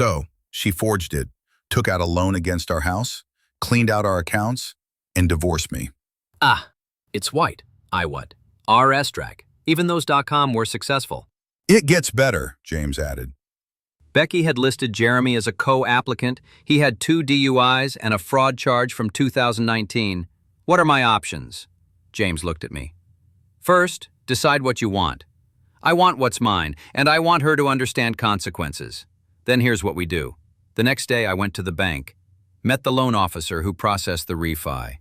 So, she forged it, took out a loan against our house, cleaned out our accounts, and divorced me. Ah, it's white. I what? RS-Drag. Even those .com were successful. It gets better, James added. Becky had listed Jeremy as a co-applicant. He had 2 DUIs and a fraud charge from 2019. What are my options? James looked at me. First, decide what you want. I want what's mine, and I want her to understand consequences. Then here's what we do. The next day I went to the bank, met the loan officer who processed the refi.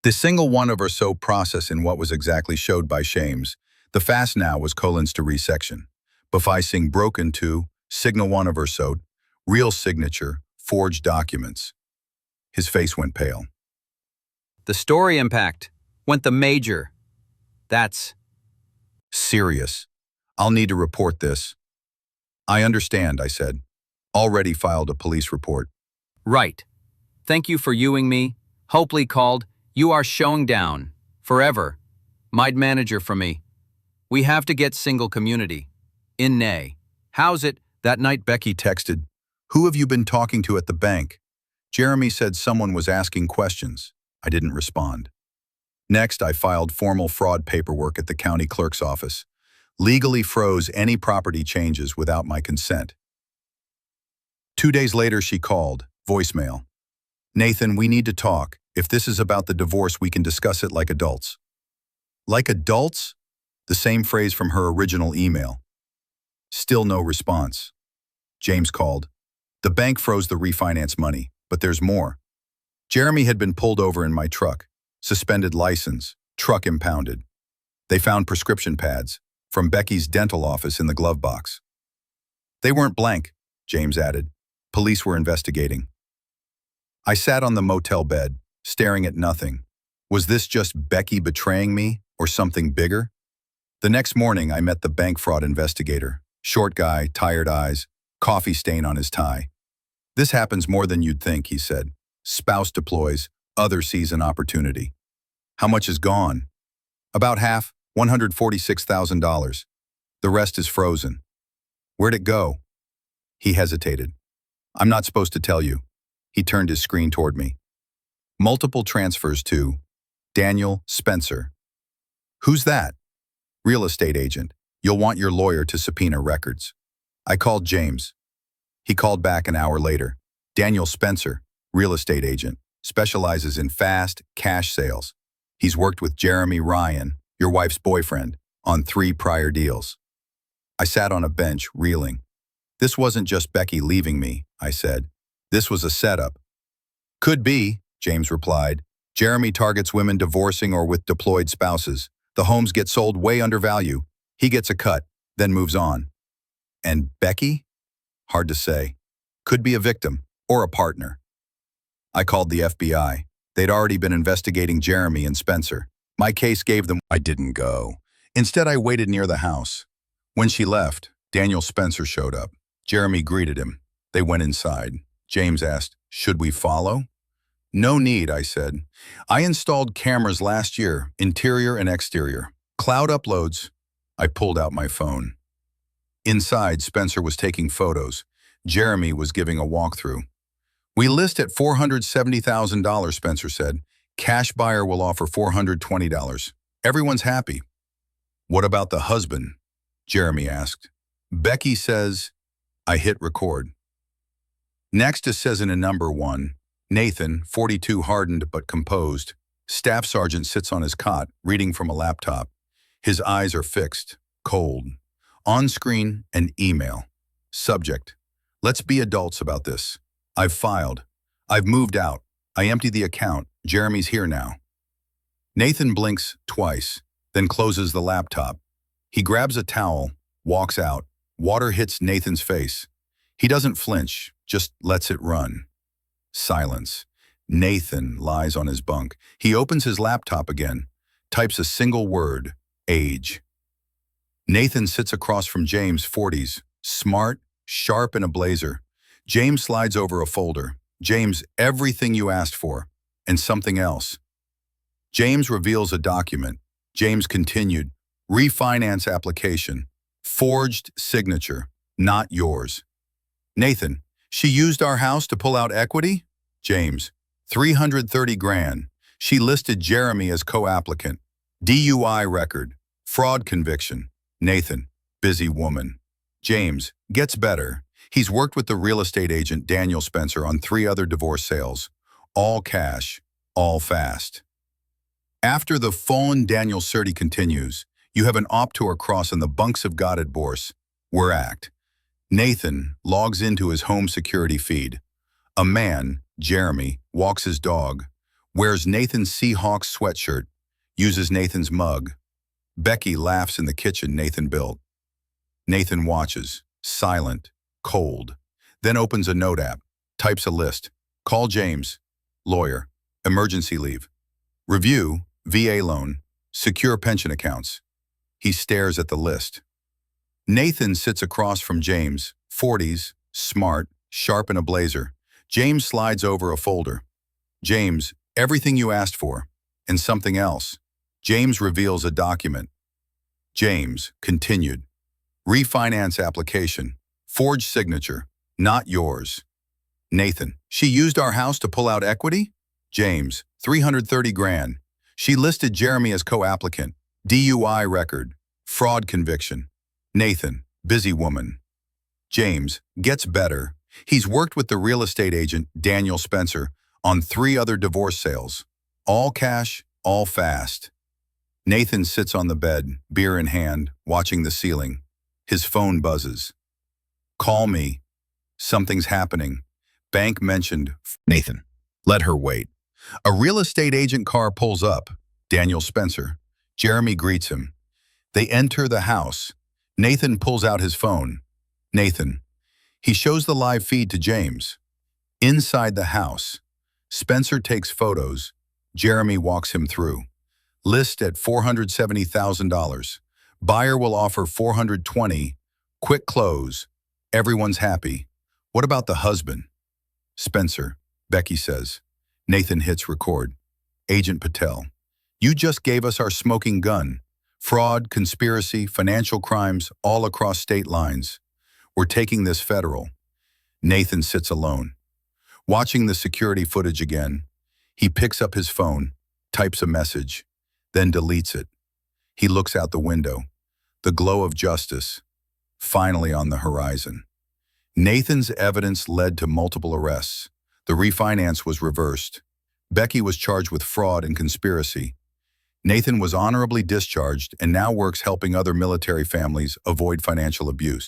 The single one of or so process in what was exactly showed by Shames. The fast now was colons to resection. Befising broken to, signal one of or so, real signature, forged documents. His face went pale. The story impact went the major. That's serious. I'll need to report this. I understand, I said. Already filed a police report. Right. Thank you for viewing me. Hopefully called, you are showing down. Forever. Might manager for me. We have to get single community. In nay. How's it? That night Becky texted, "Who have you been talking to at the bank?" Jeremy said someone was asking questions. I didn't respond. Next, I filed formal fraud paperwork at the county clerk's office. Legally froze any property changes without my consent. 2 days later, she called, voicemail. "Nathan, we need to talk. If this is about the divorce, we can discuss it like adults." Like adults? The same phrase from her original email. Still no response. James called. The bank froze the refinance money, but there's more. Jeremy had been pulled over in my truck. Suspended license, truck impounded. They found prescription pads from Becky's dental office in the glove box. They weren't blank, James added. Police were investigating. I sat on the motel bed, staring at nothing. Was this just Becky betraying me or something bigger? The next morning, I met the bank fraud investigator. Short guy, tired eyes, coffee stain on his tie. "This happens more than you'd think," he said. "Spouse deploys, other sees an opportunity." "How much is gone?" "About half, $146,000. The rest is frozen." "Where'd it go?" He hesitated. "I'm not supposed to tell you." He turned his screen toward me. "Multiple transfers to Daniel Spencer." "Who's that?" "Real estate agent. You'll want your lawyer to subpoena records." I called James. He called back an hour later. "Daniel Spencer, real estate agent, specializes in fast cash sales. He's worked with Jeremy Ryan, your wife's boyfriend, on 3 prior deals." I sat on a bench, reeling. This wasn't just Becky leaving me, I said. This was a setup. "Could be," James replied. "Jeremy targets women divorcing or with deployed spouses. The homes get sold way under value. He gets a cut, then moves on." "And Becky?" "Hard to say. Could be a victim or a partner." I called the FBI. They'd already been investigating Jeremy and Spencer. My case gave them. I didn't go. Instead, I waited near the house. When she left, Daniel Spencer showed up. Jeremy greeted him. They went inside. James asked, "Should we follow?" "No need," I said. "I installed cameras last year, interior and exterior. Cloud uploads." I pulled out my phone. Inside, Spencer was taking photos. Jeremy was giving a walkthrough. "We list at $470,000, Spencer said. Cash buyer will offer $420. Everyone's happy." "What about the husband?" Jeremy asked. "Becky says..." I hit record. Next, it says in a number 1, Nathan, 42, hardened but composed. Staff sergeant sits on his cot, reading from a laptop. His eyes are fixed, cold. On screen, an email. Subject: "Let's be adults about this. I've filed. I've moved out. I empty the account. Jeremy's here now." Nathan blinks twice, then closes the laptop. He grabs a towel, walks out. Water hits Nathan's face. He doesn't flinch, just lets it run. Silence. Nathan lies on his bunk. He opens his laptop again, types a single word: age. Nathan sits across from James, 40s, smart, sharp in a blazer. James slides over a folder. "James, everything you asked for, and something else." James reveals a document. James continued, "Refinance application. Forged signature, not yours." Nathan, she used our house to pull out equity? James, 330 grand. She listed Jeremy as co-applicant. DUI record. Fraud conviction. Nathan, busy woman. James, gets better. He's worked with the real estate agent Daniel Spencer on 3 other divorce sales. All cash, all fast. After the fallen Daniel Surtee continues, you have an op-tour cross on the bunks of Goddard Bourse. We're act. Nathan logs into his home security feed. A man, Jeremy, walks his dog, wears Nathan's Seahawks sweatshirt, uses Nathan's mug. Becky laughs in the kitchen Nathan built. Nathan watches, silent, cold, then opens a note app, types a list. Call James, lawyer, emergency leave. Review, VA loan, secure pension accounts. He stares at the list. Nathan sits across from James, 40s, smart, sharp in a blazer. James slides over a folder. James, everything you asked for, and something else. James reveals a document. James, continued. Refinance application. Forged signature. Not yours. Nathan, she used our house to pull out equity? James, 330 grand. She listed Jeremy as co-applicant. DUI record. Fraud conviction. Nathan, busy woman. James, gets better. He's worked with the real estate agent Daniel Spencer on 3 other divorce sales. All cash, all fast. Nathan sits on the bed, beer in hand, watching the ceiling. His phone buzzes. Call me. Something's happening. Bank mentioned. Nathan, let her wait. A real estate agent car pulls up. Daniel Spencer. Jeremy greets him. They enter the house. Nathan pulls out his phone. Nathan. He shows the live feed to James. Inside the house. Spencer takes photos. Jeremy walks him through. List at $470,000. Buyer will offer $420,000. Quick close. Everyone's happy. What about the husband? Spencer, Becky says. Nathan hits record. Agent Patel. You just gave us our smoking gun. Fraud, conspiracy, financial crimes, all across state lines. We're taking this federal. Nathan sits alone. Watching the security footage again, he picks up his phone, types a message, then deletes it. He looks out the window. The glow of justice, finally on the horizon. Nathan's evidence led to multiple arrests. The refinance was reversed. Becky was charged with fraud and conspiracy. Nathan was honorably discharged and now works helping other military families avoid financial abuse.